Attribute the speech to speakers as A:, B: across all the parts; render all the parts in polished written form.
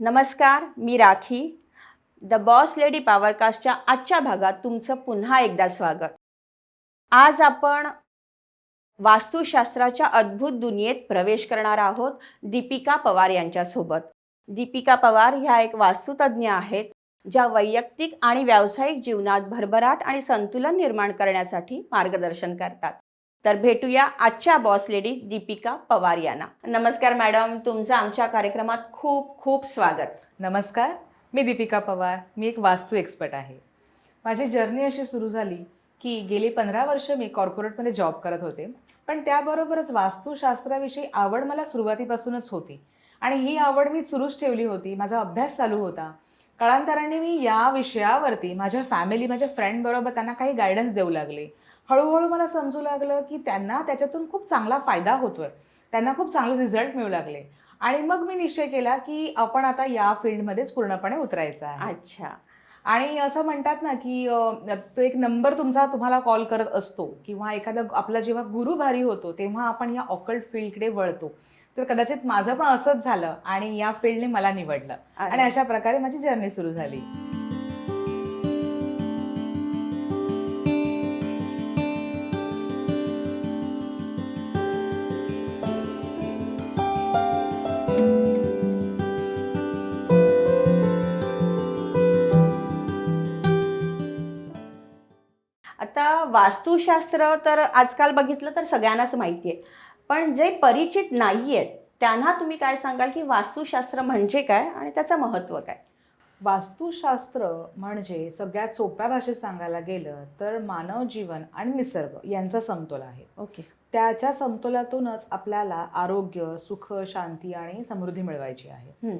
A: नमस्कार, मी rakhi. The boss lady पॉवरकास्टच्या आजच्या भागात तुमचं पुन्हा एकदा स्वागत. आज आपण वास्तुशास्त्राच्या अद्भुत दुनियेत प्रवेश करणार आहोत दीपिका पवार यांच्यासोबत. दीपिका पवार ह्या एक वास्तुतज्ञ आहेत, ज्या वैयक्तिक आणि व्यावसायिक जीवनात भरभराट आणि संतुलन निर्माण करण्यासाठी मार्गदर्शन करतात. तर भेटूया आजच्या बॉस लेडी दीपिका पवार यांना. नमस्कार मॅडम, तुमचं आमच्या कार्यक्रमात खूप खूप स्वागत.
B: नमस्कार, मी दीपिका पवार. मी एक वास्तू एक्सपर्ट आहे. माझी जर्नी अशी सुरू झाली की गेली 15 वर्ष मी कॉर्पोरेटमध्ये जॉब करत होते, पण त्याबरोबरच वास्तुशास्त्राविषयी आवड मला सुरुवातीपासूनच होती आणि ही आवड मी सुरूच ठेवली होती. माझा अभ्यास चालू होता. काळांतराने मी या विषयावरती माझ्या फ्रेंडबरोबर त्यांना काही गायडन्स देऊ लागले. हळूहळू मला समजू लागलं की त्यांना त्याच्यातून खूप चांगला फायदा होतोय, त्यांना खूप चांगले रिझल्ट मिळू लागले आणि मग मी निश्चय केला की आपण आता या फील्डमध्येच पूर्णपणे उतरायचं आहे.
A: अच्छा.
B: आणि असं म्हणतात ना की तो एक नंबर तुम्हाला कॉल करत असतो किंवा एखादा आपला जेव्हा गुरु भारी होतो तेव्हा आपण या ऑकल्ट फील्डकडे वळतो. तर कदाचित माझं पण असंच झालं आणि या फील्डने मला निवडलं आणि अशा प्रकारे माझी जर्नी सुरू झाली.
A: आता वास्तुशास्त्र तर आजकाल बघितलं तर सगळ्यांनाच माहिती आहे, पण जे परिचित नाही आहेत त्यांना तुम्ही काय सांगाल की वास्तुशास्त्र म्हणजे काय आणि त्याचं महत्त्व काय?
B: वास्तुशास्त्र म्हणजे सगळ्यात सोप्या भाषेत सांगायला गेलं तर मानव जीवन आणि निसर्ग यांचा समतोल आहे.
A: ओके.
B: त्याच्या समतोलातूनच आपल्याला आरोग्य, सुख, शांती आणि समृद्धी मिळवायची आहे.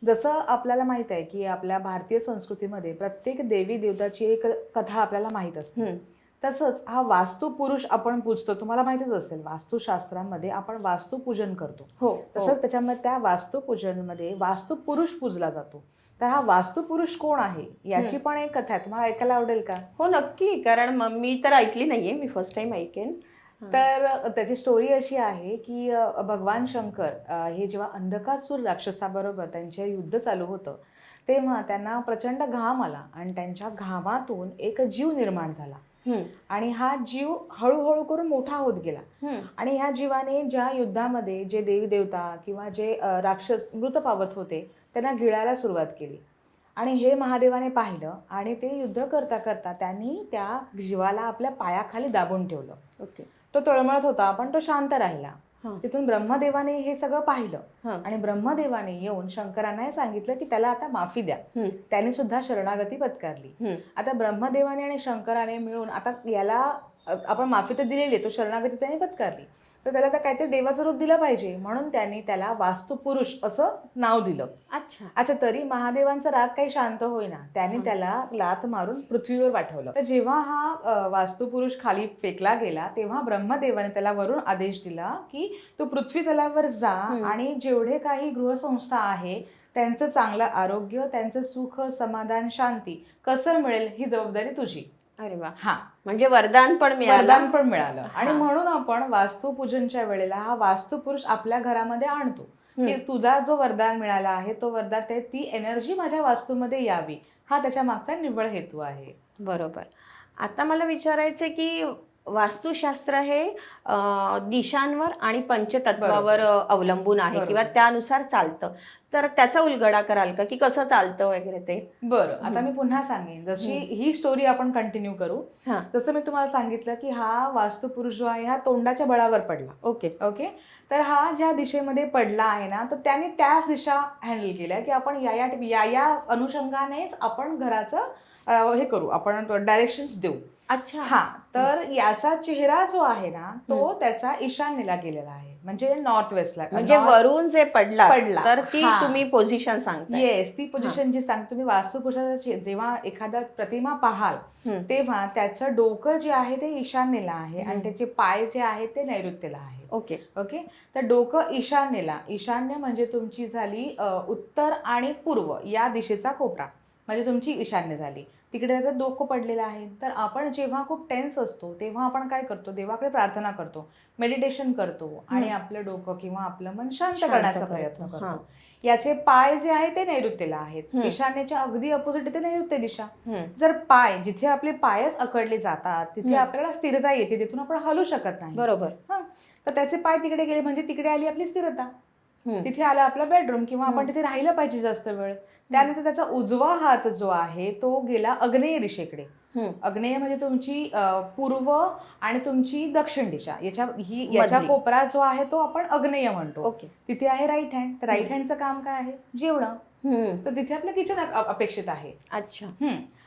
B: जसं आपल्याला माहित आहे की आपल्या भारतीय संस्कृतीमध्ये प्रत्येक देवी देवताची एक कथा आपल्याला माहीत असते. तसंच हा वास्तुपुरुष आपण पूजतो. तुम्हाला माहितीच असेल, वास्तुशास्त्रामध्ये आपण वास्तुपूजन करतो.
A: हो.
B: तसंच त्याच्यामध्ये त्या वास्तुपूजनमध्ये वास्तुपुरुष पूजला जातो. तर हा वास्तुपुरुष कोण आहे याची पण एक कथा आहे. तुम्हाला ऐकायला आवडेल का?
A: हो, नक्की. कारण मी तर ऐकली नाहीये, मी फर्स्ट टाइम ऐकेन.
B: तर त्याची स्टोरी अशी आहे की भगवान शंकर हे जेव्हा अंधकासूर राक्षसाबरोबर त्यांचे युद्ध चालू होतं तेव्हा त्यांना प्रचंड घाम आला आणि त्यांच्या घामातून एक जीव निर्माण झाला आणि हा जीव हळूहळू करून मोठा होत गेला आणि ह्या जीवाने ज्या युद्धामध्ये जे देवी देवता किंवा जे राक्षस मृत पावत होते त्यांना गिळायला सुरुवात केली आणि हे महादेवाने पाहिलं आणि ते युद्ध करता करता त्यांनी त्या जीवाला आपल्या पायाखाली दाबून ठेवलं.
A: ओके.
B: तो तळमळत होता पण तो शांत राहिला. तिथून ब्रह्मदेवाने हे सगळं पाहिलं आणि ब्रह्मदेवाने येऊन शंकरांना सांगितलं की त्याला आता माफी द्या. त्याने सुद्धा शरणागती पत्करली. आता ब्रह्मदेवाने आणि शंकराने मिळून आता याला आपण माफी तर दिलेली आहे, तो शरणागती त्याने पत्करली, तर त्याला आता काहीतरी देवाचं रूप दिलं पाहिजे म्हणून त्यांनी त्याला वास्तुपुरुष असं नाव दिलं. अच्छा. तरी महादेवांचा राग काही शांत होईना, त्याने त्याला लाथ मारून पृथ्वीवर पाठवलं. तर जेव्हा हा वास्तुपुरुष खाली फेकला गेला तेव्हा ब्रह्मदेवाने त्याला वरून आदेश दिला की तू पृथ्वी तलावर जा आणि जेवढे काही गृहसंस्था आहे त्यांचं चांगलं आरोग्य, त्यांचं सुख, समाधान, शांती कसं मिळेल ही जबाबदारी तुझी.
A: अरे वा. हा, म्हणजे वरदान पण
B: मिळालं. आणि म्हणून आपण वास्तुपूजनच्या वेळेला हा वास्तुपुरुष आपल्या घरामध्ये आणतो की तुझा जो वरदान मिळाला आहे तो वरदान, ती एनर्जी माझ्या वास्तूमध्ये यावी, हा त्याच्या मागचा निव्वळ हेतू आहे.
A: बरोबर. आता मला विचारायचं की वास्तुशास्त्र हे दिशांवर आणि पंचतत्वावर अवलंबून आहे किंवा त्यानुसार चालतं, तर त्याचा उलगडा कराल का की कसं चालतं वगैरे ते?
B: बरं, आता मी पुन्हा सांगेन. जशी ही स्टोरी आपण कंटिन्यू करू. जसं मी तुम्हाला सांगितलं की हा वास्तुपुरुष जो आहे हा तोंडाच्या बळावर पडला. ओके. तर हा ज्या दिशेमध्ये पडला आहे ना, तर त्याने त्याच दिशा हँडल केल्या की आपण या अनुषंगानेच आपण घराचं हे करू, आपण डायरेक्शन्स देऊ.
A: अच्छा.
B: हा, तर याचा चेहरा जो आहे ना तो त्याचा ईशान्येला गेलेला आहे, म्हणजे नॉर्थ वेस्टला.
A: म्हणजे वरून जे पडला तर ती तुम्ही पोझिशन सांगता?
B: येस, ती पोझिशन जी सांग तुम्ही वास्तुपुरुषाची जेव्हा एखादा प्रतिमा पाहाल तेव्हा त्याचं डोकं जे आहे ते ईशान्येला आहे आणि त्याचे पाय जे आहेत ते नैऋत्येला आहे. ओके. तर डोकं ईशान्येला, ईशान्य म्हणजे तुमची झाली उत्तर आणि पूर्व या दिशेचा कोपरा, म्हणजे तुमची ईशान्य झाली. तिकडे त्याचं डोकं पडलेलं आहे. तर आपण जेव्हा खूप टेन्स असतो तेव्हा आपण काय करतो, देवाकडे प्रार्थना करतो, मेडिटेशन करतो आणि आपलं डोकं किंवा आपलं मन शांत करण्याचा प्रयत्न करतो. याचे पाय जे आहे ते नैऋत्येला आहेत, ईशान्येच्या अगदी अपोजिट ते नैऋत्य दिशा. जर पाय, जिथे आपले पायच अकडले जातात तिथे आपल्याला स्थिरता येते, तिथून आपण हलू शकत नाही.
A: बरोबर.
B: तर त्याचे पाय तिकडे गेले म्हणजे तिकडे आली आपली स्थिरता, तिथे आला आपला बेडरूम किंवा आपण तिथे राहिलं पाहिजे जास्त वेळ. त्यानंतर त्याचा उजवा हात जो आहे तो गेला आग्नेय दिशेकडे. आग्नेय म्हणजे तुमची पूर्व आणि तुमची दक्षिण दिशा, याच्या कोपरा जो आहे तो आपण आग्नेय म्हणतो. तिथे आहे राईट हँड. तर राईट हँडचं काम काय आहे, जेवणं. तर तिथे आपलं किचन अपेक्षित आहे.
A: अच्छा.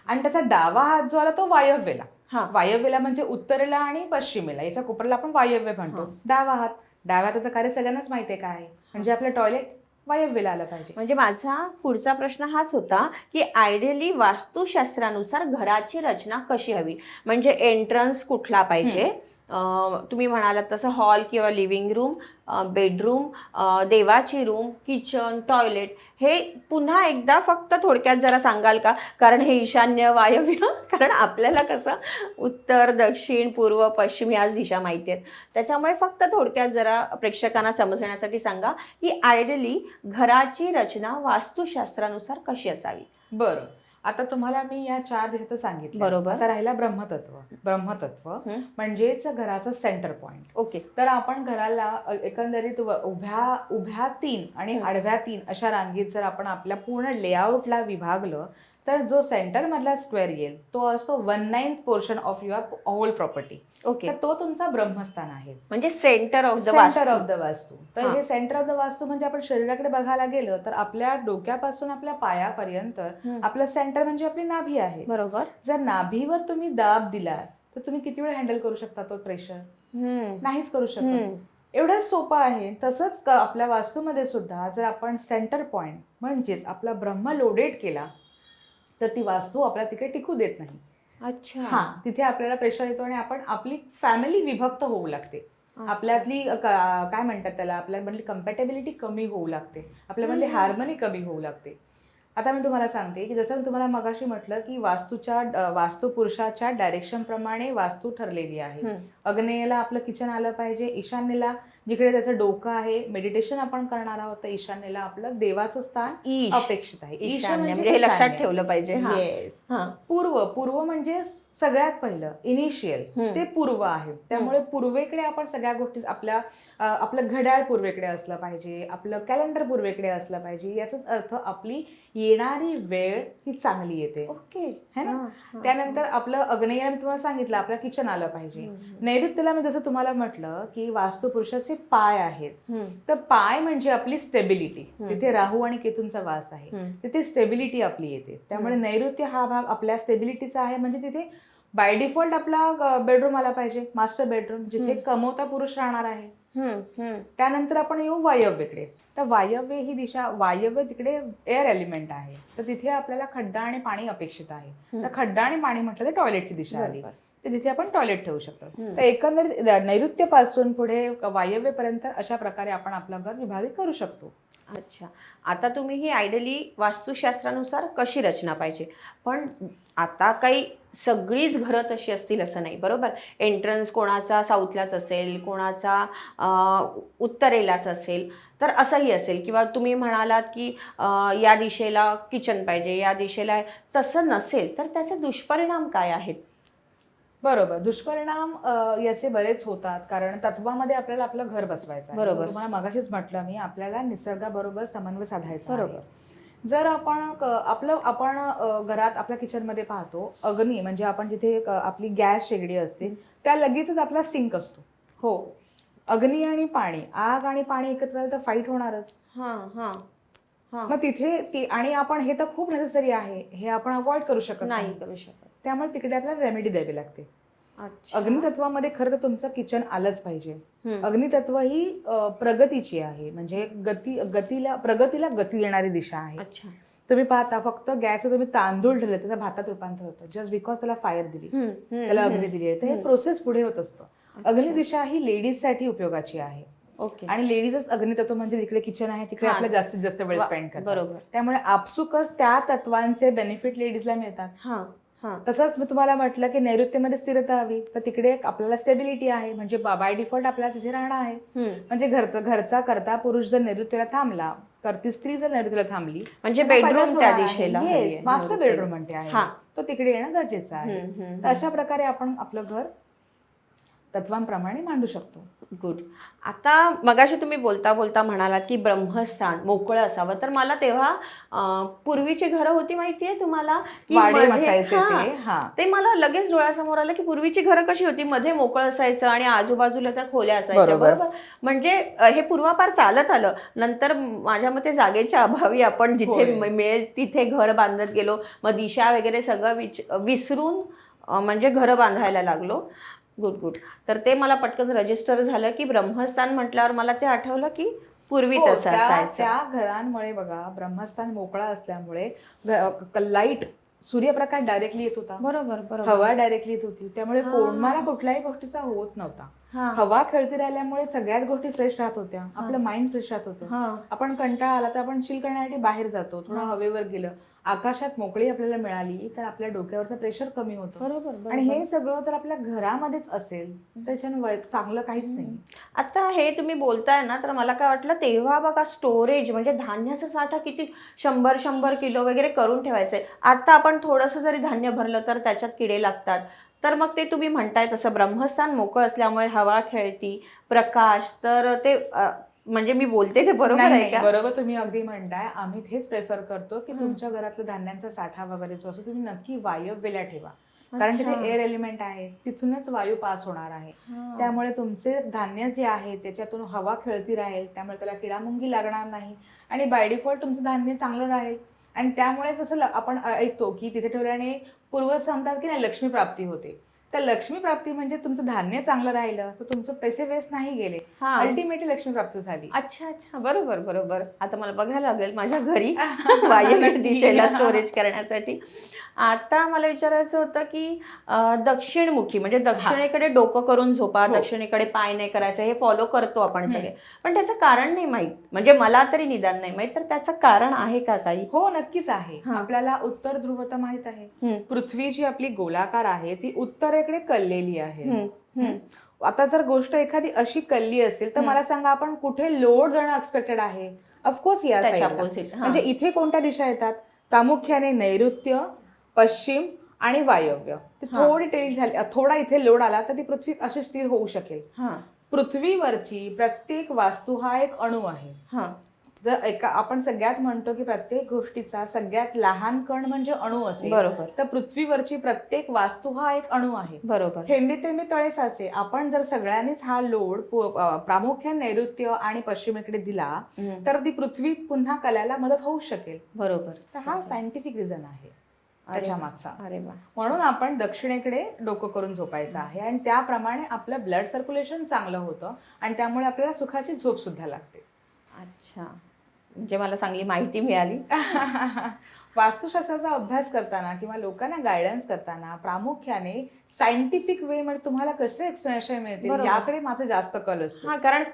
B: आणि त्याचा डावा हात जो आला तो वायव्येला. वायव्येला म्हणजे उत्तरेला आणि पश्चिमेला, याच्या कोपऱ्याला आपण वायव्य म्हणतो. डावा हात, डाव्या हाताचं कार्य सगळ्यांनाच माहिती आहे काय आहे, म्हणजे आपलं टॉयलेट वायव्येला आलं पाहिजे.
A: म्हणजे माझा पुढचा प्रश्न हाच होता की आयडियली वास्तुशास्त्रानुसार घराची रचना कशी हवी, म्हणजे एंट्रन्स कुठला पाहिजे, तुम्ही म्हणालात तसं हॉल किंवा लिव्हिंग रूम, बेडरूम, देवाची रूम, किचन, टॉयलेट, हे पुन्हा एकदा फक्त थोडक्यात जरा सांगाल का? कारण हे ईशान्य वायव्य, कारण आपल्याला कसं उत्तर दक्षिण पूर्व पश्चिम याच दिशा माहिती आहेत, त्याच्यामुळे फक्त थोडक्यात जरा प्रेक्षकांना समजण्यासाठी सांगा की आयडियली घराची रचना वास्तुशास्त्रानुसार कशी असावी.
B: बरं, आता तुम्हाला मी या 4 दिशा सांगितलं.
A: बरोबर.
B: आता राहिला ब्रह्मतत्व. ब्रह्मतत्व म्हणजेच घराचं सेंटर पॉइंट.
A: ओके.
B: तर आपण घराला एकंदरीत उभ्या 3 आणि आडव्या 3 अशा रांगेत जर आपण आपल्या पूर्ण लेआउटला विभागलं तर जो सेंटर मधला स्क्वेअर येईल तो असतो 1/9 portion of your whole property.
A: Okay.
B: तर तो तुमचा ब्रह्मस्थान आहे,
A: म्हणजे सेंटर ऑफ द
B: वास्तू. तर हे सेंटर ऑफ द वास्तू म्हणजे आपण शरीराकडे बघायला गेलं तर आपल्या डोक्यापासून आपल्या पायापर्यंत आपलं सेंटर म्हणजे आपली नाभी आहे.
A: बरोबर.
B: जर नाभीवर तुम्ही दाब दिला तर तुम्ही किती वेळ हँडल करू शकता तो प्रेशर? नाहीच करू शकत. एवढं सोपं आहे. तसंच आपल्या वास्तूमध्ये सुद्धा जर आपण सेंटर पॉइंट म्हणजेच आपला ब्रह्म लोडेड केला तर ती वास्तू आपल्याला तिकडे टिकू देत नाही.
A: अच्छा.
B: तिथे आपल्याला प्रेशर येतो आणि आपण आपली फॅमिली विभक्त होऊ लागते. आपल्यातली काय म्हणतात त्याला, आपल्यामधली कम्पॅटेबिलिटी कमी होऊ लागते, आपल्यामधली हार्मनी कमी होऊ लागते. आता मी तुम्हाला सांगते की जसं मी तुम्हाला मगाशी म्हटलं की वास्तुपुरुषाच्या डायरेक्शन प्रमाणे वास्तू ठरलेली आहे. आग्नेयला आपलं किचन आलं पाहिजे, ईशान्येला जिकडे त्याचं डोकं आहे, मेडिटेशन आपण करणार आहोत तर ईशान्येला आपलं देवाचं स्थान अपेक्षित आहे.
A: ईशान्य म्हणजे हे लक्षात ठेवलं पाहिजे.
B: येस. पूर्व म्हणजे सगळ्यात पहिलं इनिशियल ते पूर्व आहे. त्यामुळे पूर्वेकडे आपण सगळ्या गोष्टी, आपलं घड्याळ पूर्वेकडे असलं पाहिजे, आपलं कॅलेंडर पूर्वेकडे असलं पाहिजे. याचाच अर्थ आपली येणारी वेळ ही चांगली येते.
A: ओके.
B: है ना. त्यानंतर आपलं आग्नेय मी तुम्हाला सांगितलं आपलं किचन आलं पाहिजे. नैऋत्येला मी जसं तुम्हाला म्हटलं की वास्तुपुरुषाचे पाय आहेत. तर पाय म्हणजे आपली स्टेबिलिटी. तिथे राहू आणि केतूंचा वास आहे, तिथे स्टेबिलिटी आपली येते. त्यामुळे नैऋत्य हा भाग आपल्या स्टेबिलिटीचा आहे. म्हणजे तिथे बाय डिफॉल्ट आपला बेडरूम आला पाहिजे, मास्टर बेडरूम, जिथे कमवता पुरुष राहणार आहे. त्यानंतर आपण येऊ वायव्येकडे. तर वायव्य ही दिशा, वायव्य तिकडे एअर एलिमेंट आहे, तर तिथे आपल्याला खड्डा आणि पाणी अपेक्षित आहे. तर खड्डा आणि पाणी म्हटलं तर टॉयलेटची दिशा आली, तर तिथे आपण टॉयलेट ठेवू शकतो. तर एकंदरीत नैऋत्यपासून पुढे वायव्येपर्यंत अशा प्रकारे आपण आपलं घर विभाजित करू शकतो.
A: अच्छा. आता तुम्ही ही आयडियली वास्तुशास्त्रानुसार कशी रचना पाहिजे, पण आता काही सगळीच घरं तशी असतील असं नाही, बरोबर. एंट्रन्स कोणाचा साऊथलाच असेल, कोणाचा उत्तरेलाच असेल, तर असंही असेल. किंवा तुम्ही म्हणालात की या दिशेला किचन पाहिजे, या दिशेला, तसं नसेल तर त्याचे दुष्परिणाम काय आहेत?
B: बरोबर. दुष्परिणाम याचे बरेच होतात, कारण तत्वामध्ये आपल्याला आपलं घर बसवायचं आहे.
A: बरोबर.
B: तुम्हाला मगाशीच म्हटलं मी, आपल्याला निसर्गाबरोबर समन्वय साधायचा.
A: बरोबर.
B: जर आपण घरात आपल्या किचनमध्ये पाहतो, अग्नी म्हणजे आपण जिथे आपली गॅस शेगडी असते त्या लगेचच आपला सिंक असतो.
A: हो.
B: अग्नी आणि पाणी, आग आणि पाणी एकत्र आलं तर फाईट होणारच. मग तिथे आणि आपण हे तर खूप नेसेसरी आहे, हे आपण अवॉइड करू शकत
A: नाही करू शकत. त्यामुळे
B: तिकडे आपल्याला रेमेडी द्यावी लागते. अग्नितत्वामध्ये खरं तर तुमचं किचन आलंच पाहिजे. अग्नितत्व ही प्रगतीची आहे, म्हणजे प्रगतीला गती देणारी दिशा आहे. तुम्ही पाहता फक्त गॅसवर तुम्ही तांदूळ ठेवले त्याचा भातात रूपांतर होतं, जस्ट बिकॉज त्याला फायर दिली, त्याला अग्नी दिली आहे. तर हे प्रोसेस पुढे होत असतं. अग्नि दिशा ही लेडीजसाठी उपयोगाची आहे.
A: ओके.
B: आणि लेडीजच अग्नितत्व म्हणजे जिकडे किचन आहे तिकडे आपलं जास्तीत जास्त वेळ स्पेंड करतात.
A: बरोबर.
B: त्यामुळे आपसुकच त्या तत्वांचे बेनिफिट लेडीजला मिळतात. तसंच मी तुम्हाला म्हटलं की नैऋत्येमध्ये स्थिरता हवी, तर तिकडे आपल्याला स्टेबिलिटी आहे, म्हणजे बाय डिफॉल्ट आपल्याला तिथे राहणं आहे. म्हणजे घरचा करता पुरुष जर नैऋत्येला थांबला, करती स्त्री जर नैऋत्येला थांबली,
A: म्हणजे बेडरूम त्या दिशेला
B: मास्टर बेडरूम म्हणते आहे, तो तिकडे येणं गरजेचं आहे. तर अशा प्रकारे आपण आपलं घर तत्वांप्रमाणे मांडू शकतो.
A: गुड. आता मगाशी तुम्ही बोलता बोलता म्हणालात की ब्रह्मस्थान मोकळं असावं, तर मला तेव्हा पूर्वीची घरं होती माहितीये तुम्हाला, की ते मला लगेच डोळ्यासमोर आलं की पूर्वीची घरं कशी होती, मध्ये मोकळं असायचं आणि आजूबाजूला त्या खोल्या असायच्या. बरोबर. म्हणजे हे पूर्वापार चालत आलं. नंतर माझ्या मते जागेच्या अभावी आपण जिथे मिळेल तिथे घर बांधत गेलो, मग दिशा वगैरे सगळं विसरून म्हणजे घरं बांधायला लागलो. गुड. तर ते मला पटकन रजिस्टर झालं की ब्रह्मस्थान म्हटल्यावर मला ते आठवलं की पूर्वी तसं असायचं.
B: त्या घरांमुळे बघा, ब्रह्मस्थान मोकळा असल्यामुळे लाईट, सूर्यप्रकाश डायरेक्टली येत होता.
A: बरोबर.
B: हवा डायरेक्टली येत होती, त्यामुळे कोणाला कुठल्याही गोष्टीचा होत नव्हता. हवा खेळती राहिल्यामुळे सगळ्याच गोष्टी फ्रेश राहत होत्या, आपलं माइंड फ्रेश राहत होतं. आपण कंटाळा आला तर आपण चिल करण्यासाठी बाहेर जातो, थोडं हवेवर गेलं, आकाशात मोकळी आपल्याला मिळाली तर आपल्या डोक्यावरचं प्रेशर कमी होतं.
A: बरोबर.
B: आणि हे सगळं जर आपल्या घरामध्येच असेल त्याच्यानं चांगलं काहीच नाही.
A: आता हे तुम्ही बोलताय ना, तर मला काय वाटलं तेव्हा बघा स्टोरेज म्हणजे धान्याचा साठा किती 100 किलो वगैरे करून ठेवायचंय. आता आपण थोडंसं जरी धान्य भरलं तर त्याच्यात किडे लागतात. तर मग ते तुम्ही म्हणताय तसं ब्रह्मस्थान मोकळं असल्यामुळे हवा खेळती, प्रकाश, तर ते म्हणजे मी बोलते ते बरोबर आहे का?
B: बरोबर, तुम्ही अगदी म्हणताय. आम्ही हेच प्रेफर करतो की तुमच्या घरातलं धान्यांचा साठा वगैरे जो असतो तुम्ही नक्की वायव्येला ठेवा, कारण तिथे एअर एलिमेंट आहे, तिथूनच वायू पास होणार आहे. त्यामुळे तुमचे धान्य जे आहे त्याच्यातून हवा खेळती राहील, त्यामुळे त्याला किडामुंगी लागणार नाही आणि बाय डिफॉल्ट तुमचं धान्य चांगलं राहील. आणि त्यामुळे जसं आपण ऐकतो की तिथे ठेवल्याने पूर्वज सांगतात की नाही लक्ष्मी प्राप्ती होते. तर लक्ष्मी प्राप्ती म्हणजे तुमचं धान्य चांगलं राहिलं तर तुमचं पैसे वेस्ट नाही गेले, अल्टिमेटली लक्ष्मी प्राप्ती झाली.
A: अच्छा. बरोबर. आता मला बघायला लागेल माझ्या घरी वायव्य दिशेला स्टोरेज करण्यासाठी. आता मला विचारायचं होतं की दक्षिणमुखी म्हणजे दक्षिणेकडे डोकं करून झोपा, दक्षिणेकडे पाय नाही करायचं, हे फॉलो करतो आपण सगळे, पण त्याचं कारण नाही माहित, म्हणजे मला तरी निदान नाही माहित, तर त्याचं कारण आहे का काही?
B: हो, नक्कीच आहे. आपल्याला उत्तर ध्रुव तर माहित आहे, पृथ्वी जी आपली गोलाकार आहे ती उत्तरेकडे कललेली आहे. आता जर गोष्ट एखादी अशी कल्ली असेल तर मला सांगा, आपण कुठे लोड जाणं एक्सपेक्टेड आहे? ऑफकोर्स या साईडला. म्हणजे इथे कोणत्या दिशा येतात? प्रामुख्याने नैऋत्य, पश्चिम आणि वायव्य. थोडी टेल झाली, थोडा इथे लोड आला तर ती पृथ्वी अशी स्थिर होऊ शकेल. पृथ्वीवरची प्रत्येक वास्तू हा एक अणू आहे. जर आपण सगळ्यात म्हणतो की प्रत्येक गोष्टीचा सगळ्यात लहान कण म्हणजे अणू असेल, बरोबर, तर पृथ्वीवरची प्रत्येक वास्तू हा एक अणू आहे. बरोबर. थेंबे थेंबे तळे साचे. आपण जर सगळ्यांनीच हा लोड प्रामुख्याने नैऋत्य आणि पश्चिमेकडे दिला तर ती पृथ्वी पुन्हा कलायला मदत होऊ शकेल. बरोबर. तर हा सायंटिफिक रिझन आहे त्याच्या मागचा. म्हणून आपण दक्षिणेकडे डोकं करून झोपायचं आहे आणि त्याप्रमाणे आपलं ब्लड सर्क्युलेशन चांगलं होतं आणि त्यामुळे आपल्याला सुखाची झोप सुद्धा लागते.
A: अच्छा, म्हणजे मला चांगली माहिती मिळाली.
B: वास्तुशास्त्राचा अभ्यास करताना किंवा लोकांना गायडन्स करताना प्रामुख्याने सायंटिफिक वे मध्ये तुम्हाला कसे एक्सप्लेनेशन मिळतील याकडे माझा जास्त कल असतो.
A: कारण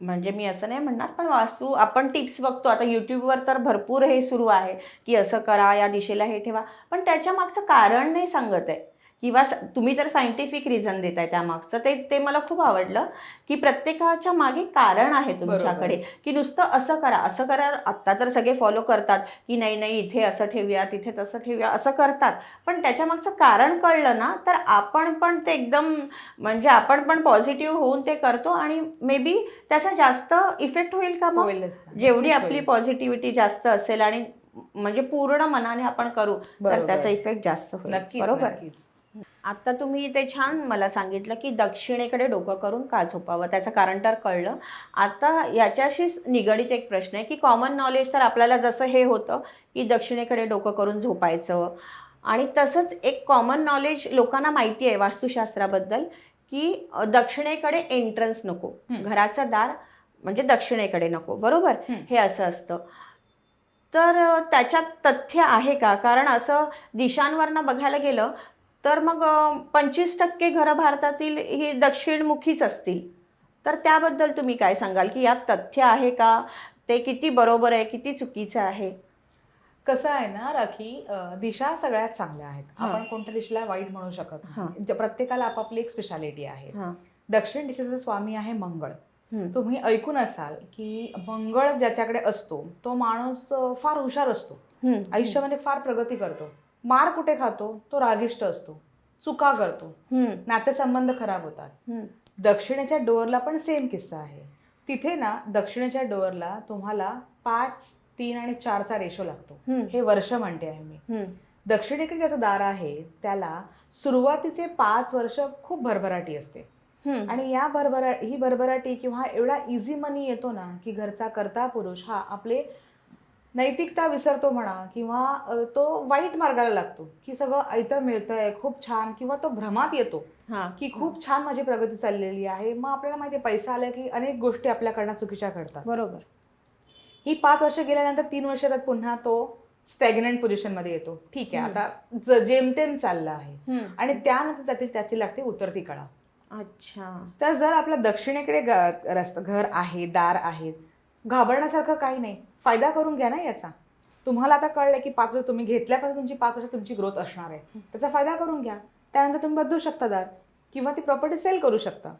A: म्हणजे मी असं नाही म्हणणार, पण वास्तू आपण टिप्स बघतो आता युट्यूबवर तर भरपूर हे सुरू आहे की असं करा, या दिशेला हे ठेवा, पण त्याच्या मागचं कारण नाही सांगत आहे किंवा तुम्ही तर सायंटिफिक रिझन देताय त्यामागचं. ते मला खूप आवडलं की प्रत्येकाच्या मागे कारण आहे तुमच्याकडे, की नुसतं असं करा. आत्ता तर सगळे फॉलो करतात की नाही इथे असं ठेवूया, तिथे तसं ठेवूया, असं करतात, पण त्याच्या मागचं कारण कळलं ना तर आपण पण ते एकदम म्हणजे आपण पण पॉझिटिव्ह होऊन ते करतो आणि मे बी त्याचा जास्त इफेक्ट होईल का? मग जेवढी आपली पॉझिटिव्हिटी जास्त असेल आणि म्हणजे पूर्ण मनाने आपण करू तर त्याचा इफेक्ट जास्त होईल. बरोबर. आता तुम्ही ते छान मला सांगितलं की दक्षिणेकडे डोकं करून का झोपावं, त्याचं कारण तर कळलं. आता याच्याशीच निगडित एक प्रश्न आहे की कॉमन नॉलेज तर आपल्याला जसं हे होतं की दक्षिणेकडे डोकं करून झोपायचं, आणि तसंच एक कॉमन नॉलेज लोकांना माहिती आहे वास्तुशास्त्राबद्दल की दक्षिणेकडे एंट्रन्स नको, घराचं दार म्हणजे दक्षिणेकडे नको. बरोबर, हे असं असतं. तर त्याच्यात तथ्य आहे का? कारण असं दिशांवरनं बघायला गेलं तर मग 25% घरं भारतातील ही दक्षिणमुखीच असतील. तर त्याबद्दल तुम्ही काय सांगाल की यात तथ्य आहे का? ते किती बरोबर आहे, किती चुकीचं आहे?
B: कसं आहे ना राखी, दिशा सगळ्यात चांगल्या आहेत. आपण कोणत्या दिशेला वाईट म्हणू शकत नाही. प्रत्येकाला आपापली एक स्पेशालिटी आहे. दक्षिण दिशेचा स्वामी आहे मंगळ. तुम्ही ऐकून असाल की मंगळ ज्याच्याकडे असतो तो माणूस फार हुशार असतो, आयुष्यामध्ये फार प्रगती करतो. मार कुठे खातो? तो रागिष्ट असतो, चुका करतो, नातेसंबंध खराब होतात. दक्षिणेच्या डोअरला पण सेम किस्सा आहे. तिथे ना दक्षिणेच्या डोअरला तुम्हाला 5, 3 आणि 4चा रेशो लागतो. हे वर्ष म्हणते आहे मी. दक्षिणेकडे ज्याचं दार आहे त्याला सुरुवातीचे 5 वर्ष खूप भरभराटी असते. आणि ही भरभराटी किंवा एवढा इझी मनी येतो ना की घरचा कर्ता पुरुष हा आपले नैतिकता विसरतो म्हणा, किंवा तो वाईट मार्गाला लागतो की सगळं ऐतं मिळतंय खूप छान, किंवा तो भ्रमात येतो की खूप छान माझी प्रगती चाललेली आहे. मग आपल्याला माहिती आहे पैसा आला की अनेक गोष्टी आपल्याकडनं चुकीच्या घडतात.
A: बरोबर.
B: ही 5 वर्ष गेल्यानंतर 3 वर्षात पुन्हा तो स्टॅग्नंट पोझिशन मध्ये येतो. ठीक आहे, आता जेमतेम चाललं आहे. आणि त्यानंतर त्याची लागते उतरती कळा.
A: अच्छा.
B: तर जर आपल्या दक्षिणेकडे घर आहे, दार आहेत, घाबरण्यासारखं काही नाही. फायदा करून घ्या ना याचा. तुम्हाला आता कळलं की 5 वर्ष तुम्ही घेतल्यापासून तुमची 5 वर्ष तुमची ग्रोथ असणार आहे, त्याचा फायदा करून घ्या. त्यानंतर तुम्ही बदलू शकता दार, किंवा ती प्रॉपर्टी सेल करू शकता.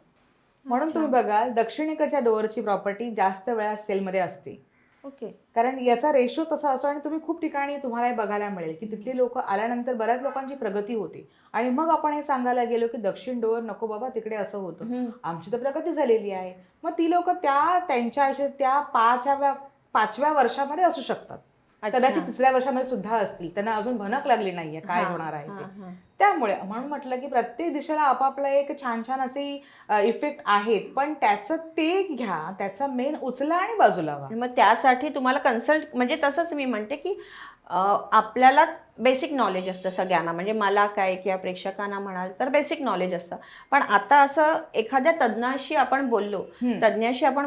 B: म्हणून तुम्ही बघाल दक्षिणेकडच्या डोअरची प्रॉपर्टी जास्त वेळा सेलमध्ये असते.
A: ओके.
B: कारण याचा रेशो तसा असतो. आणि तुम्ही खूप ठिकाणी तुम्हाला हे बघायला मिळेल की तिथली लोक आल्यानंतर बऱ्याच लोकांची प्रगती होते. आणि मग आपण हे सांगायला गेलो की दक्षिण डोअर नको बाबा, तिकडे असं होतं, आमची तर प्रगती झालेली आहे. मग ती लोक त्यांच्या आयुष्यात त्या 5व्या वर्षामध्ये असू शकतात, कदाचित 3ऱ्या वर्षामध्ये सुद्धा असतील. त्यांना अजून भनक लागली नाहीये काय होणार आहे ते. त्यामुळे म्हणून म्हटलं की प्रत्येक दिशेला आपापला एक छान छान असे इफेक्ट आहेत, पण त्याचं ते घ्या, त्याचा मेन उचला आणि बाजूला व्हा.
A: मग त्यासाठी तुम्हाला कन्सल्ट, म्हणजे तसंच मी म्हणते की आपल्याला बेसिक नॉलेज असतं सगळ्यांना, म्हणजे मला काय किंवा प्रेक्षकांना म्हणाल तर बेसिक नॉलेज असतं. पण आता असं एखाद्या तज्ञाशी आपण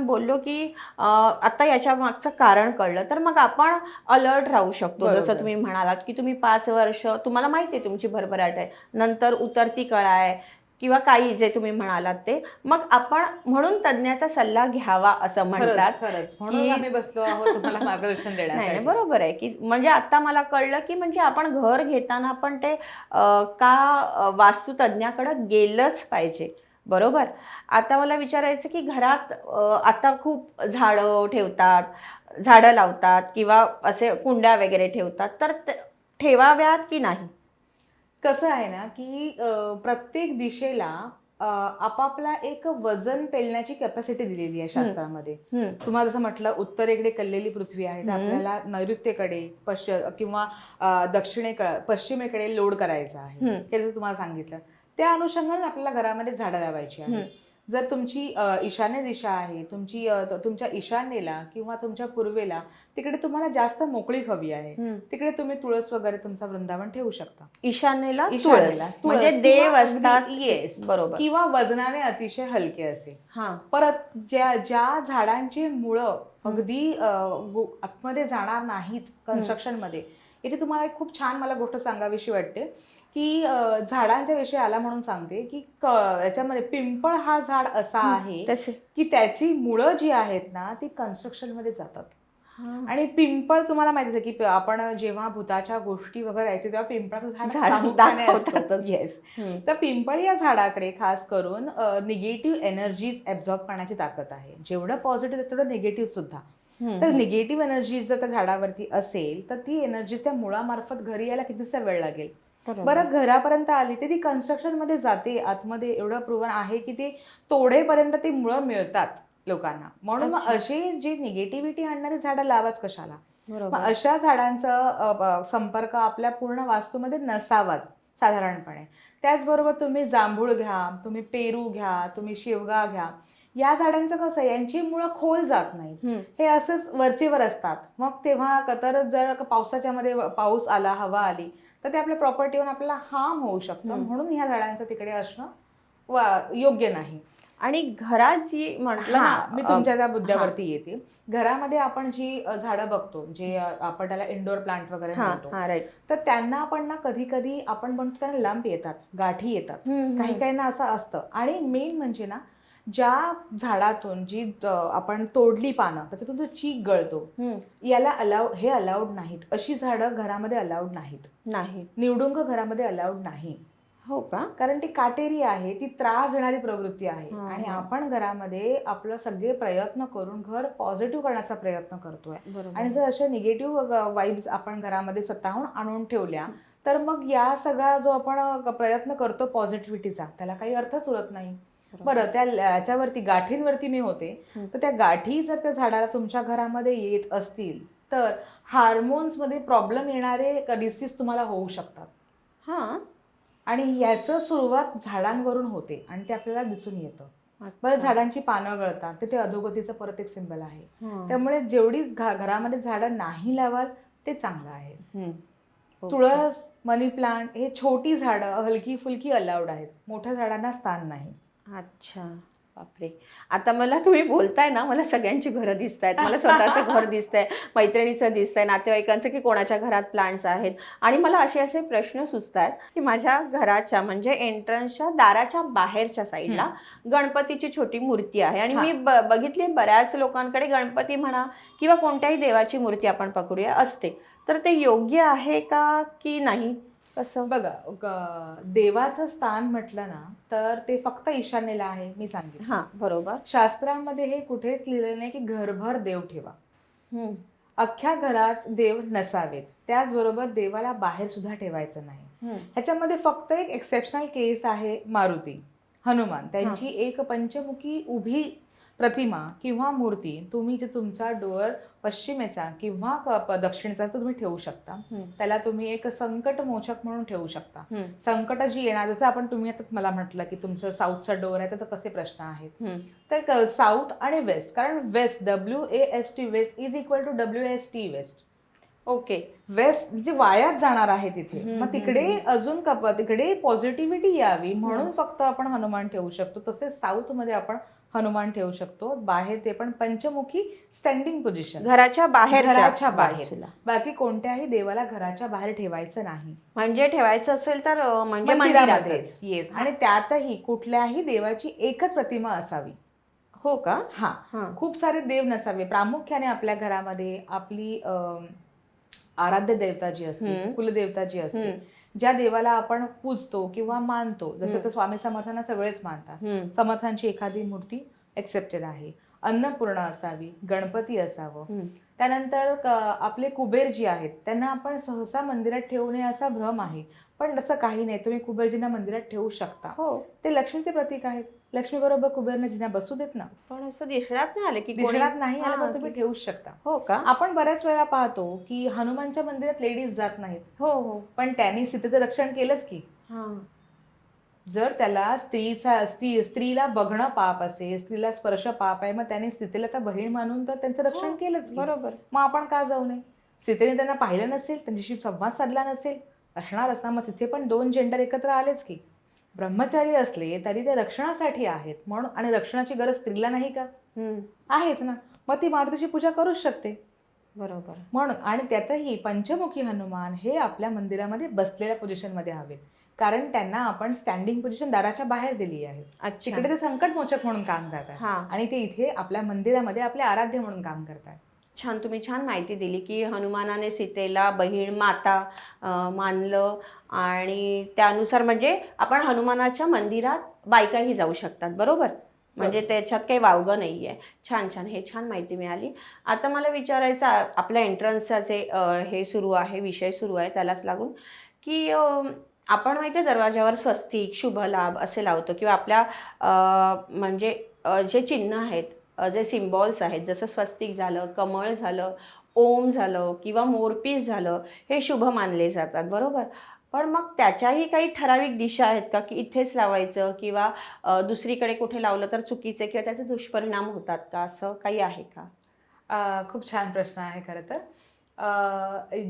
A: बोललो की आता याच्या मागचं कारण कळलं, तर मग आपण अलर्ट राहू शकतो. जसं तुम्ही म्हणालात की तुम्ही 5 वर्ष तुम्हाला माहिती आहे तुमची भरभराट आहे, नंतर उतरती कळा आहे किंवा काही जे तुम्ही म्हणालात ते, मग आपण म्हणून तज्ञाचा सल्ला घ्यावा असं म्हणतात.
B: म्हणून आम्ही बसलो आहोत तुम्हाला मार्गदर्शन देण्यासाठी.
A: नाही, बरोबर आहे की म्हणजे आता मला कळलं की म्हणजे आपण घर घेताना पण ते का वास्तुतज्ञाकडे गेलंच पाहिजे. बरोबर. आता मला विचारायचं की घरात आता खूप झाडं लावतात किंवा असे कुंड्या वगैरे ठेवतात, तर ठेवाव्यात की नाही?
B: कसं आहे ना की प्रत्येक दिशेला आपापला एक वजन पेलण्याची कॅपॅसिटी दिलेली आहे शास्त्रामध्ये. तुम्हाला जसं म्हटलं उत्तरेकडे कललेली पृथ्वी आहे, आपल्याला नैऋत्येकडे किंवा पश्चिमेकडे लोड करायचा आहे, हे जर तुम्हाला सांगितलं. त्या अनुषंगाने आपल्याला घरामध्ये झाडं लावायची आहे. जर तुमची ईशान्य दिशा आहे, तुमच्या ईशान्येला किंवा तुमच्या पूर्वेला तिकडे तुम्हाला जास्त मोकळी हवी आहे, तिकडे तुम्ही तुळस वगैरे तुमचा वृंदावन ठेवू शकता.
A: ईशान्येला म्हणजे देव असतात.
B: येस,
A: बरोबर.
B: किंवा वजनाने अतिशय हलके असे. परत ज्या झाडांची मुळं अगदी आतमध्ये जाणार नाहीत कन्स्ट्रक्शन मध्ये, इथे तुम्हाला खूप छान मला गोष्ट सांगावीशी वाटते की झाडांच्या विषयी आला म्हणून सांगते की याच्यामध्ये पिंपळ हा झाड असा आहे की त्याची मुळं जी आहेत ना ती कन्स्ट्रक्शन मध्ये जातात. आणि पिंपळ तुम्हाला माहितीच आहे की आपण जेव्हा भूताच्या गोष्टी वगैरे ऐकतो तेव्हा पिंपळाचं झाड दाखवतात. येस. तर पिंपळ या झाडाकडे खास करून निगेटिव्ह एनर्जीज ऍब्झॉर्ब करण्याची ताकद आहे. जेवढं पॉझिटिव्ह तेवढं निगेटिव्ह सुद्धा. तर निगेटिव्ह एनर्जी जर त्या झाडावरती असेल तर ती एनर्जी त्या मुळामार्फत घरी यायला कितीसा वेळ लागेल. बरं, घरापर्यंत आली तर ती कन्स्ट्रक्शन मध्ये जाते आतमध्ये. एवढं प्रूव्हन आहे की ते तोडेपर्यंत ती मुळं मिळतात लोकांना. म्हणून मग अशी जी निगेटिव्हिटी आणणारी झाडं लावाच कशाला. मग अशा झाडांचा संपर्क आपल्या पूर्ण वास्तूमध्ये नसावाच साधारणपणे. त्याचबरोबर तुम्ही जांभूळ घ्या, तुम्ही पेरू घ्या, तुम्ही शेवगा घ्या, या झाडांचं कसं आहे यांची मुळं खोल जात नाही, हे असंच वरचेवर असतात. मग तेव्हा तर जर पावसाच्या मध्ये पाऊस आला, हवा आली तर ते आपल्या प्रॉपर्टीवर आपल्याला हार्म होऊ शकतं. म्हणून ह्या झाडांचं तिकडे असणं योग्य नाही.
A: आणि घरात जी म्हटलं
B: मी तुमच्या त्या मुद्द्यावरती येते. घरामध्ये आपण जी झाडं बघतो, जे आपण त्याला इंडोर प्लांट वगैरे म्हणतो, तर त्यांना आपण ना कधी कधी आपण म्हणतो त्यांना लंप येतात, गाठी येतात, काही काहींना असं असतं. आणि मेन म्हणजे ना ज्या झाडातून जी आपण तोडली पानं त्याच्यातून जो चीक गळतो याला हे अलाउड नाहीत. अशी झाडं घरामध्ये अलाउड नाहीत.
A: नाही.
B: निवडुंग घरामध्ये अलाउड नाही.
A: हो का?
B: कारण ती काटेरी आहे, ती त्रास देणारी प्रवृत्ती आहे. आणि आपण घरामध्ये आपलं सगळे प्रयत्न करून घर पॉझिटिव्ह करण्याचा प्रयत्न करतोय. आणि जर अशा निगेटिव्ह वाईब्स आपण घरामध्ये स्वतःहून आणून ठेवल्या तर मग या सगळा जो आपण प्रयत्न करतो पॉझिटिव्हिटीचा त्याला काही अर्थच उरत नाही. बरं, याच्यावरती गाठींवरती मी होते तर त्या गाठी जर त्या झाडाला तुमच्या घरामध्ये येत असतील तर हार्मोन्स मध्ये प्रॉब्लेम येणारे डिसीज तुम्हाला होऊ शकतात.
A: हा.
B: आणि याचं सुरुवात झाडांवरून होते आणि ते आपल्याला दिसून येतं. बरं, झाडांची पानं गळतात ते अधोगतीचं परत एक सिंबल आहे. त्यामुळे जेवढी घरामध्ये झाडं नाही लावाल ते चांगलं आहे. तुळस, मनी प्लांट हे छोटी झाडं हलकी फुलकी अलाउड आहेत. मोठ्या झाडांना स्थान नाही.
A: अच्छा, बापरे. आता मला तुम्ही बोलताय ना, मला सगळ्यांची घरं दिसत आहेत. मला स्वतःचं घर दिसतंय, मैत्रिणीचं दिसतंय, नातेवाईकांचं की कोणाच्या घरात प्लांट्स आहेत. आणि मला असे प्रश्न सुचत आहेत की माझ्या घराच्या म्हणजे एंट्रन्सच्या दाराच्या बाहेरच्या साईडला गणपतीची छोटी मूर्ती आहे. आणि मी बघितली बऱ्याच लोकांकडे गणपती म्हणा किंवा कोणत्याही देवाची मूर्ती आपण पकडूया असते. तर ते योग्य आहे का की नाही? कसं?
B: बघा, देवाचं स्थान म्हटलं ना तर ते फक्त ईशान्येला आहे. मी सांगेन.
A: हां, बरोबर.
B: शास्त्रांमध्ये हे कुठेच लिहिलेलं नाही की घरभर देव ठेवा. अख्ख्या घरात देव नसावेत. त्याचबरोबर देवाला बाहेर सुद्धा ठेवायचं नाही. ह्याच्यामध्ये फक्त एक एक्सेप्शनल केस आहे मारुती, हनुमान. त्यांची एक पंचमुखी उभी प्रतिमा किंवा मूर्ती तुम्ही जे तुमचा डोअर पश्चिमेचा किंवा दक्षिणेचा तुम्ही ठेवू शकता. त्याला तुम्ही एक संकट मोचक म्हणून ठेवू शकता. संकट जी येणार, जसं आपण तुम्ही आता मला म्हटलं की तुमचं साऊथचा डोअर आहे त्याचा कसे प्रश्न आहेत तर साऊथ आणि वेस्ट, कारण west WAST west is equal to WST west.
A: Okay.
B: West म्हणजे वायात जाणार आहे तिथे. मग तिकडे अजून तिकडे पॉझिटिव्हिटी यावी म्हणून फक्त आपण हनुमान ठेवू शकतो. तसेच साऊथ मध्ये आपण हनुमान ठेवू शकतो. बाहेर ते पण पंचमुखी स्टँडिंग पोझिशन,
A: घराच्या बाहेर.
B: बाकी कोणत्याही देवाला घराच्या बाहेर ठेवायचं नाही.
A: म्हणजे ठेवायचं असेल तर म्हणजे
B: मंदिरामध्येच. येस. आणि त्यातही कुठल्याही देवाची एकच प्रतिमा असावी.
A: हो का?
B: हा. खूप सारे देव नसावे. प्रामुख्याने आपल्या घरामध्ये आपली आराध्य देवता जी असते, कुलदेवता जी असते, ज्या देवाला आपण पूजतो किंवा मानतो, जसं तर स्वामी समर्थांना सगळेच मानतात. समर्थांची एखादी मूर्ती एक्सेप्टेड आहे. अन्नपूर्णा असावी, गणपती असावं. त्यानंतर आपले कुबेर जी आहेत त्यांना आपण सहसा मंदिरात ठेवू नये असा भ्रम आहे. पण तसं काही नाही, तुम्ही कुबेरजींना मंदिरात ठेवू शकता.
A: हो,
B: ते लक्ष्मीचे प्रतीक आहेत. लक्ष्मी बरोबर कुबेरनं जिना बसू देत ना.
A: पण असं दिसण्यात नाही आलं की
B: दिसण्यात नाही आलं पण तुम्ही ठेवूच शकता.
A: हो का?
B: आपण बऱ्याच वेळा पाहतो की हनुमानच्या मंदिरात लेडीज जात नाहीत.
A: हो.
B: पण त्यांनी सीतेचं रक्षण केलंच की. जर त्याला स्त्रीला बघणं पाप असेल, स्त्रीला स्पर्श पाप आहे, मग त्यांनी सीतेला तर बहीण मानून तर त्यांचं रक्षण केलंच.
A: बरोबर.
B: मग आपण का जाऊ नये? सीतेने त्यांना पाहिलं नसेल, त्यांच्याशी संवाद साधला नसेल, असणारच ना. मग तिथे पण दोन जेंडर एकत्र आलेच की. ब्रह्मचारी असले तरी ते रक्षणासाठी आहेत म्हणून. आणि रक्षणाची गरज स्त्रीला नाही का? आहेच ना. मग ती मारुतीची पूजा करूच शकते.
A: बरोबर.
B: म्हणून. आणि त्यातही पंचमुखी हनुमान हे आपल्या मंदिरामध्ये बसलेल्या पोझिशनमध्ये हवेत, कारण त्यांना आपण स्टँडिंग पोझिशन दाराच्या बाहेर दिली आहे. तिकडे ते संकटमोचक म्हणून काम करतात आणि ते इथे आपल्या मंदिरामध्ये आपले आराध्य म्हणून काम करतात.
A: छान, तुम्ही छान माहिती दिली की हनुमानाने सीतेला बहीण माता मानलं आणि त्यानुसार म्हणजे आपण हनुमानाच्या मंदिरात बायकाही जाऊ शकतात. बरोबर. म्हणजे त्याच्यात काही वावगं नाही आहे. छान छान, हे छान माहिती मिळाली. आता मला विचारायचं, आपल्या एंट्रन्सचे हे सुरू आहे, विषय सुरू आहे त्यालाच लागून की आपण माहिती आहे दरवाजावर स्वस्तिक, शुभ लाभ असे लावतो किंवा आपल्या म्हणजे जे चिन्ह आहेत, जे सिम्बॉल्स आहेत, जसं स्वस्तिक झालं, कमळ झालं, ओम झालं किंवा मोरपीस झालं, हे शुभ मानले जातात. बरोबर. पण मग त्याच्याही काही ठराविक दिशा आहेत का की इथेच लावायचं किंवा दुसरीकडे कुठे लावलं तर चुकीचे किंवा त्याचे दुष्परिणाम होतात का, असं काही आहे का?
B: खूप छान प्रश्न आहे खरं तर.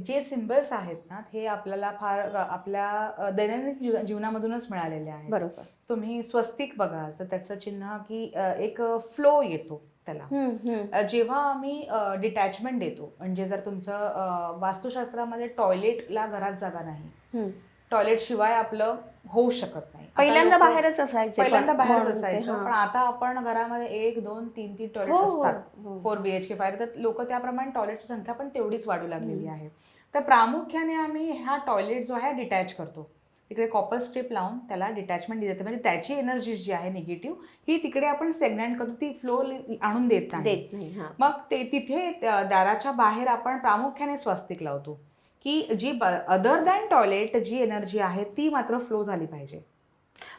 B: जे सिम्बल्स आहेत ना हे आपल्याला फार आपल्या दैनंदिन जीवनामधूनच मिळालेले आहेत.
A: बरोबर.
B: तुम्ही स्वस्तिक बघाल तर त्याचं चिन्ह की एक फ्लो येतो त्याला. जेव्हा आम्ही डिटॅचमेंट देतो, म्हणजे जर तुमचं वास्तुशास्त्रामध्ये टॉयलेटला घरात जागा नाही टॉयलेट शिवाय आपलं होऊ शकत नाही.
A: पहिल्यांदा बाहेरच असायचे,
B: पहिल्यांदा
A: पण
B: बाहेरच
A: म्हणून ते,
B: असायचं,
A: हां.
B: पण आता आपण घरामध्ये 1, 2, 3 टॉयलेट
A: हो, हो,
B: असतात.
A: हो.
B: 4 BHK 5, तर लोक त्याप्रमाणे टॉयलेटची संख्या पण तेवढीच वाढू लागलेली आहे. तर प्रामुख्याने आम्ही हा टॉयलेट जो आहे डिटॅच करतो. तिकडे कॉपर स्ट्रीप लावून त्याला डिटॅचमेंट दिली जाते, म्हणजे त्याची एनर्जी जी आहे निगेटिव्ह ही तिकडे आपण सेग्मेंट करतो, ती फ्लो आणून देत नाही.
A: हां.
B: मग ते तिथे दाराच्या बाहेर आपण प्रामुख्याने स्वस्तिक लावतो, की जी अदर दॅन टॉयलेट जी एनर्जी आहे ती मात्र फ्लो झाली पाहिजे.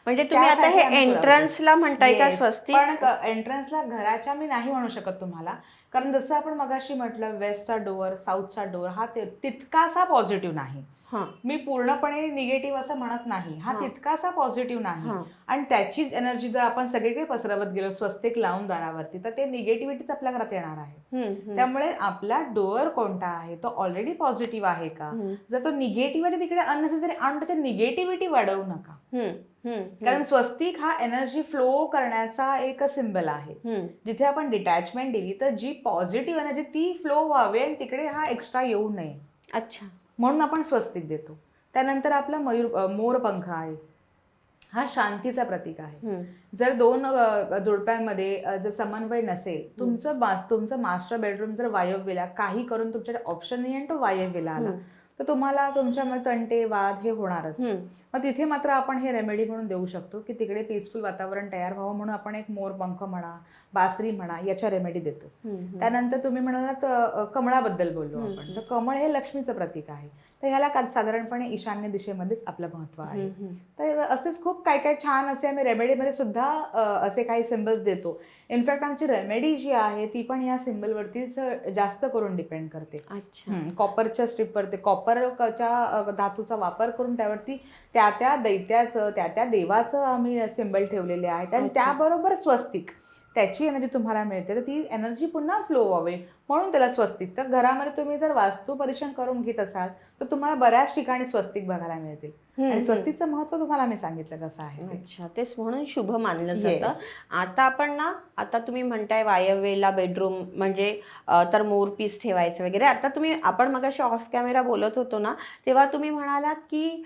A: म्हणजे तुम्ही आता
B: त्यासाठी
A: हे
B: आम्ही
A: एंट्रन्सला म्हणताय का
B: Yes.
A: स्वस्तिक?
B: पण एंट्रन्सला घराच्या मी नाही म्हणू शकत तुम्हाला, कारण जसं आपण मगाशी म्हटलं वेस्टचा डोअर, साऊथचा डोअर हा तितकासा पॉझिटिव्ह नाही.
A: हां.
B: मी पूर्णपणे निगेटिव्ह असं म्हणत नाही, हा
A: हां.
B: तितकासा पॉझिटिव्ह नाही.
A: हां.
B: आणि त्याचीच एनर्जी जर आपण सगळीकडे पसरवत गेलो स्वस्तिक लावून दारावरती, तर ते निगेटिव्हिटीच आपल्या घरात येणार आहे. त्यामुळे आपला डोअर कोणता आहे तो ऑलरेडी पॉझिटिव्ह आहे का, जर तो निगेटिव्ह आहे तिकडे अननेसेसरी आणून ते निगेटिव्हिटी वाढवू नका. कारण स्वस्तिक हा एनर्जी फ्लो करण्याचा एक सिम्बल आहे. जिथे आपण डिटॅचमेंट दिली तर जी पॉझिटिव्ह एनर्जी ती फ्लो व्हावी आणि तिकडे हा एक्स्ट्रा येऊ नये.
A: अच्छा.
B: म्हणून आपण स्वस्तिक देतो. त्यानंतर आपला मोरपंख आहे, हा शांतीचा प्रतीक आहे. जर 2 जोडप्यांमध्ये जर समन्वय नसेल, तुमचं मास्टर बेडरूम जर वायव्येला, काही करून तुमच्याकडे ऑप्शन नाही आणि तो वायव्येला आला, तर तुम्हाला तुमच्यामध्ये तंटे वाद हे होणारच. मग तिथे मात्र आपण हे रेमेडी म्हणून देऊ शकतो की तिकडे पीसफुल वातावरण तयार व्हावं म्हणून आपण एक मोरपंख म्हणा, बासरी म्हणा याच्या रेमेडी देतो. त्यानंतर तुम्ही म्हणालात कमळाबद्दल बोललो आपण, तर कमळ हे लक्ष्मीचं प्रतीक आहे. तर ह्याला साधारणपणे ईशान्य दिशेमध्येच आपलं महत्व आहे. तर असेच खूप काय काय छान असे आम्ही रेमेडीमध्ये सुद्धा असे काही सिम्बल्स देतो. इनफॅक्ट आमची रेमेडी जी आहे ती पण या सिम्बलवरतीच जास्त करून डिपेंड करते. कॉपरच्या स्ट्रीपवरती कॉपरच्या धातूचा वापर करून त्यावरती त्या दैत्याचं त्या देवाचं आम्ही सिम्बल ठेवलेले आहेत आणि त्याबरोबर स्वस्तिक त्याची एनर्जी तुम्हाला मिळते, तर ती एनर्जी पुन्हा फ्लो व्हावी म्हणून त्याला स्वस्तिक. तर घरामध्ये तुम्ही जर वास्तू परीक्षण करून घेत असाल तर तुम्हाला बऱ्याच ठिकाणी स्वस्तिक बघायला मिळतील. आणि स्वस्तिकचं महत्व तुम्हाला मी सांगितलं कसं आहे.
A: अच्छा, तेच म्हणून शुभ मानलं जातं. आता आपण ना, आता तुम्ही म्हणताय वायव्येला बेडरूम म्हणजे तर मोरपीस ठेवायचं वगैरे. आता आपण मगाशी ऑफ कॅमेरा बोलत होतो ना, तेव्हा तुम्ही म्हणालात की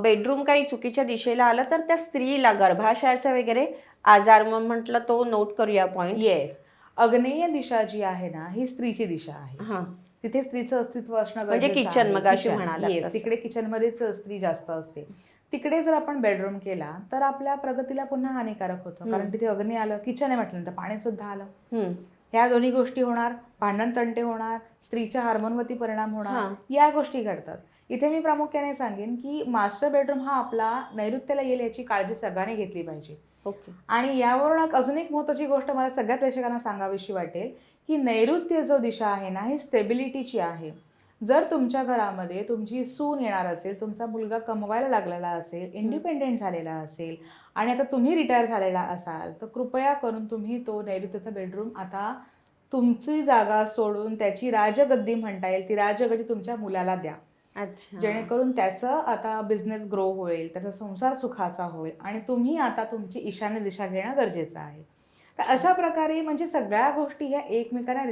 A: बेडरूम काही चुकीच्या दिशेला आलं तर त्या स्त्रीला गर्भाशयाचं वगैरे आजार, मग म्हटलं तो नोट करूया पॉईंट.
B: येस, आग्नेय दिशा जी आहे ना ही स्त्रीची दिशा आहे. तिथे स्त्रीचं अस्तित्व असणं
A: म्हणजे किचन, मगाशी म्हणालात
B: तिकडे किचनमध्येच स्त्री जास्त असते. तिकडे जर आपण बेडरूम केला तर आपल्या प्रगतीला पुन्हा हानिकारक होतं, कारण तिथे अग्नी आलं, किचन आहे म्हटल्यानंतर पाणी सुद्धा आलं. ह्या दोन्ही गोष्टी होणार, भांडण तंटे होणार, स्त्रीच्या हार्मोनवरती परिणाम होणार, या गोष्टी घडतात. इथे मी प्रामुख्याने सांगेन की मास्टर बेडरूम हा आपला नैऋत्याला येईल याची काळजी सगळ्यांनी घेतली पाहिजे. आणि यावरून अजून एक महत्त्वाची गोष्ट मला सगळ्या प्रेक्षकांना सांगावीशी वाटेल की नैऋत्य जो दिशा आहे ना ही स्टेबिलिटीची आहे. जर तुमच्या घरामध्ये तुमची सून येणार असेल, तुमचा मुलगा कमवायला लागलेला असेल, इंडिपेंडेंट झालेला असेल आणि आता तुम्ही रिटायर झालेला असाल, तर कृपया करून तुम्ही तो नैऋत्याचा बेडरूम आता तुमची जागा सोडून त्याची राजगद्दी म्हणता येईल ती राजगद्दी तुमच्या मुलाला द्या. जेणेकरून त्याचं आता बिझनेस ग्रो होईल, त्याचा संसार सुखाचा होईल आणि तुम्ही आता तुमची ईशान्य दिशा घेणं गरजेचं आहे. तर अशा प्रकारे म्हणजे सगळ्या गोष्टी ह्या एकमेकांना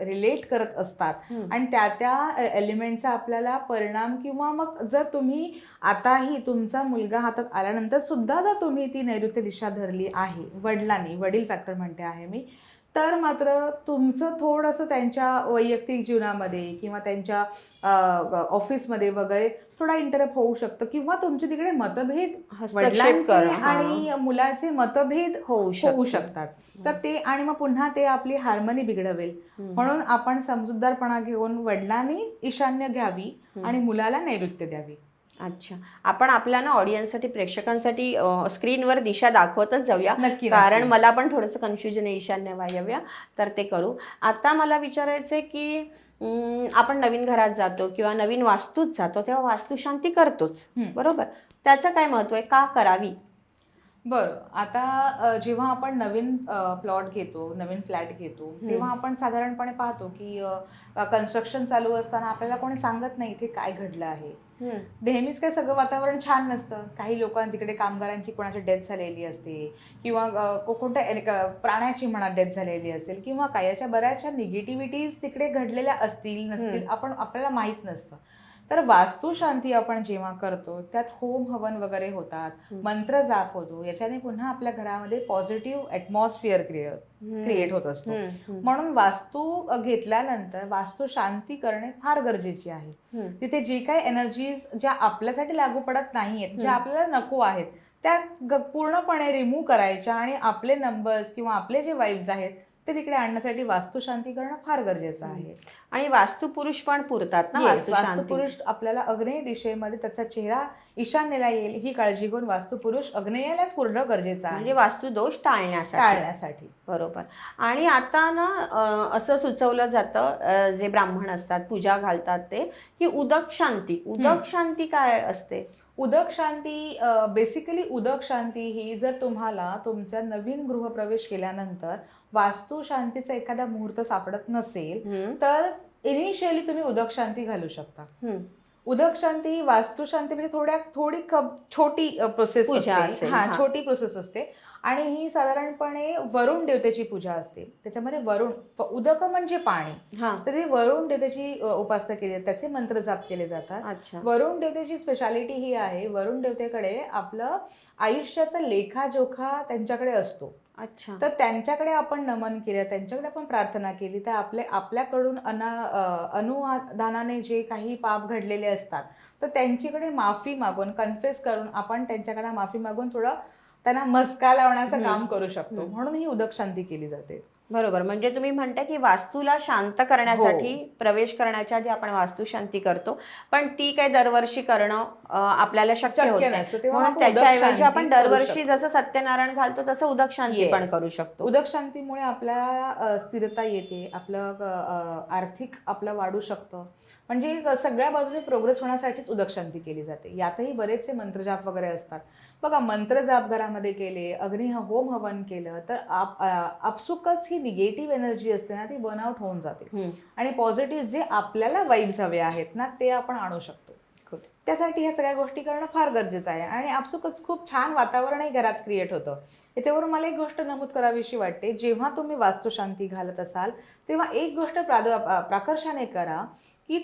B: रिलेट करत असतात आणि त्या एलिमेंटचा आपल्याला परिणाम किंवा मग जर तुम्ही आताही तुमचा मुलगा हातात आल्यानंतर सुद्धा जर तुम्ही ती नैऋत्य दिशा धरली आहे वडिलांनी, वडील फॅक्टर म्हणते आहे मी, तर मात्र तुमचं थोडंसं त्यांच्या वैयक्तिक जीवनामध्ये किंवा त्यांच्या ऑफिसमध्ये वगैरे थोडा इंटरप्ट होऊ शकतं किंवा तुमचे तिकडे मतभेद, वडिलांचे आणि मुलाचे मतभेद होऊ शकतात. तर ते आणि मग पुन्हा ते आपली हार्मनी बिघडवेल. म्हणून आपण समजूतदारपणा घेऊन वडिलांनी ईशान्य घ्यावी आणि मुलाला नैऋत्य द्यावी.
A: अच्छा, आपण आपल्या ना ऑडियन्ससाठी, प्रेक्षकांसाठी स्क्रीनवर दिशा दाखवतच जाऊया,
B: नक्की,
A: कारण मला पण थोडंसं कन्फ्युजन आहे ईशान्य वायव्य, तर ते करू. आता मला विचारायचं आहे की आपण नवीन घरात जातो किंवा नवीन वास्तूत जातो तेव्हा वास्तुशांती करतोच, बरोबर? त्याचं काय महत्व आहे, का करावी?
B: बरं, आता जेव्हा आपण नवीन प्लॉट घेतो, नवीन फ्लॅट घेतो, तेव्हा आपण साधारणपणे पाहतो की कन्स्ट्रक्शन चालू असताना आपल्याला कोणी सांगत नाही इथे काय घडलं आहे. नेहमीच काय सगळं वातावरण छान नसतं. काही लोकांना तिकडे कामगारांची कोणाची डेथ झालेली असते किंवा कोणत्या प्राण्याची म्हणा डेथ झालेली असेल किंवा काही अशा बऱ्याचशा निगेटिव्हिटीज तिकडे घडलेल्या असतील नसतील आपल्याला माहीत नसतं. तर वास्तुशांती आपण जेव्हा करतो त्यात होम हवन वगैरे होतात, मंत्र जाप होतो, याच्याने पुन्हा आपल्या घरामध्ये पॉझिटिव्ह ॲटमॉस्फिअर क्रिएट होत असतो. म्हणून वास्तू घेतल्यानंतर वास्तू शांती करणे फार गरजेची आहे. तिथे जी काही एनर्जीज ज्या आपल्यासाठी लागू पडत नाहीयेत, ज्या आपल्याला नको आहेत, त्या पूर्णपणे रिमूव्ह करायच्या आणि आपले नंबर्स किंवा आपले जे वाईब्स आहेत ते तिकडे आणण्यासाठी वास्तुशांती करणं फार गरजेचं आहे.
A: आणि वास्तुपुरुष पण पुरतात ना
B: वास्तुपुरुष आपल्याला आग्नेय दिशेमध्ये त्याचा चेहरा ईशान्येला येईल ही काळजी घेऊन वास्तुपुरुष आग्नेयलाच पूर्ण गरजेचा आहे,
A: म्हणजे वास्तुदोष टाळण्यासाठी. बरोबर. आणि आता ना असं सुचवलं जातं, जे ब्राह्मण असतात पूजा घालतात ते, की उदक शांती काय असते?
B: उदक शांती बेसिकली उदक शांती ही जर तुम्हाला तुमचा नवीन गृहप्रवेश केल्यानंतर वास्तू शांतीचा एखादा मुहूर्त सापडत नसेल तर इनिशियली तुम्ही उदक शांती घालू शकता. उदक शांती ही वास्तू शांती म्हणजे थोडी छोटी प्रोसेस असते. छोटी प्रोसेस असते आणि ही साधारणपणे वरुण देवतेची पूजा असते. त्याच्यामध्ये उदक म्हणजे पाणी, तर ती वरुण देवतेची उपासना केली जाते, त्याचे मंत्र जाप केले जातात. वरुण देवतेची स्पेशालिटी ही आहे, वरुण देवतेकडे आपलं आयुष्याचा लेखाजोखा त्यांच्याकडे असतो. तर त्यांच्याकडे आपण नमन केलं, त्यांच्याकडे आपण प्रार्थना केली तर आपल्याकडून अनुदानाने जे काही पाप घडलेले असतात तर त्यांच्याकडे माफी मागून कन्फेस करून आपण त्यांच्याकडे माफी मागून थोडं त्यांना मस्का लावण्याचं काम करू शकतो. म्हणून ही उदक शांती केली जाते.
A: बरोबर. म्हणजे तुम्ही म्हणता की वास्तूला शांत करण्यासाठी प्रवेश करण्याच्या आधी आपण वास्तू शांती करतो, पण ती काही दरवर्षी करणं आपल्याला शक्य होत नाही. म्हणून त्याच्याऐवजी आपण दरवर्षी जसं सत्यनारायण घालतो तसं उदक शांती पण करू शकतो.
B: उदक शांतीमुळे आपल्या स्थिरता येते, आपलं आर्थिक आपलं वाढू शकतं. म्हणजे सगळ्या बाजूने प्रोग्रेस होण्यासाठीच उदक शांती केली जाते. यातही बरेचसे मंत्रजाप वगैरे असतात बघा. मंत्रजाप घरामध्ये केले, होम हवन केलं तर आपसुकच ही निगेटिव्ह एनर्जी असते ना ती बर्नआउट होऊन जाते आणि पॉझिटिव्ह जे आपल्याला वाईब्स हवे आहेत ना ते आपण आणू शकतो. त्यासाठी ह्या सगळ्या गोष्टी करणं फार गरजेचं आहे आणि आपसुकच खूप छान वातावरणही घरात क्रिएट होतं. याच्यावरून मला एक गोष्ट नमूद करावीशी वाटते, जेव्हा तुम्ही वास्तुशांती घालत असाल तेव्हा एक गोष्ट प्राकर्षाने करा की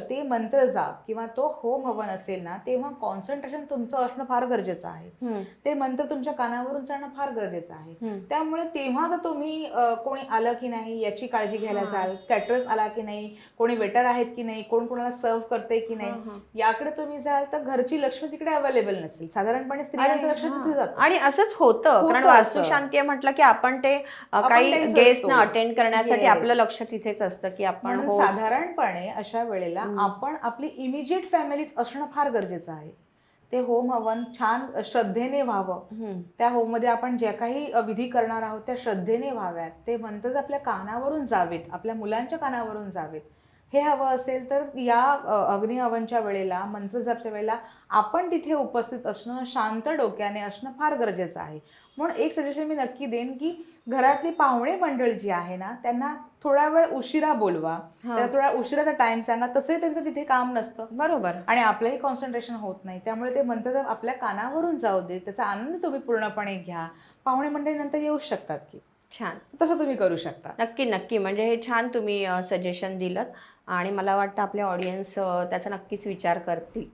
B: ते मंत्र जाप किंवा तो होम हवन असेल ना तेव्हा कॉन्सन्ट्रेशन तुमचं असणं फार गरजेचं आहे. ते मंत्र तुमच्या कानावरून जाणं फार गरजेचं आहे. त्यामुळे तेव्हा तर तुम्ही कोणी आलं की नाही याची काळजी घ्यायला जाल, कॅटरर्स आला की नाही, कोणी वेटर आहेत की नाही, कोण कोणाला सर्व करते की नाही, याकडे तुम्ही जाल तर घरची लक्ष्मी तिकडे अवेलेबल नसेल. साधारणपणे स्त्रियांचं लक्ष तिथे जातं
A: आणि असंच होतं. कारण वास्तुशांती म्हटलं की आपण ते काही गेस्टना अटेंड करण्यासाठी आपलं लक्ष तिथेच असतं की आपण
B: साधारणपणे अशा वेळेला आपण आपली इमिजिएट फॅमिलीच असणं फार गरजेचं आहे. ते होम हवन छान श्रद्धेने व्हावं. त्या होम मध्ये आपण ज्या काही विधी करणार आहोत त्या श्रद्धेने व्हाव्यात. ते मंत्र आपल्या कानावरून जावेत, आपल्या मुलांच्या कानावरून जावेत. हे हवं असेल तर या अग्निहवनच्या वेळेला, मंत्रजापच्या वेळेला आपण तिथे उपस्थित असणं, शांत डोक्याने असणं फार गरजेचं आहे. म्हणून एक सजेशन मी नक्की देईन की घरातली पाहुणे मंडळी जी आहे ना त्यांना थोडा वेळ उशिरा बोलवा, त्याला थोडा उशिराचा टाइम सांगा. तसंही त्यांचं तिथे काम नसतं.
A: बरोबर.
B: आणि आपलंही कॉन्सन्ट्रेशन होत नाही. त्यामुळे ते मंत्र आपल्या कानावरून जाऊ दे, त्याचा आनंद तुम्ही पूर्णपणे घ्या. पाहुणे मंडळी नंतर येऊ शकतात की.
A: छान.
B: तसं तुम्ही करू शकता.
A: नक्की. म्हणजे हे छान तुम्ही सजेशन दिलं आणि मला वाटतं आपले ऑडियन्स त्याचा नक्कीच विचार करतील.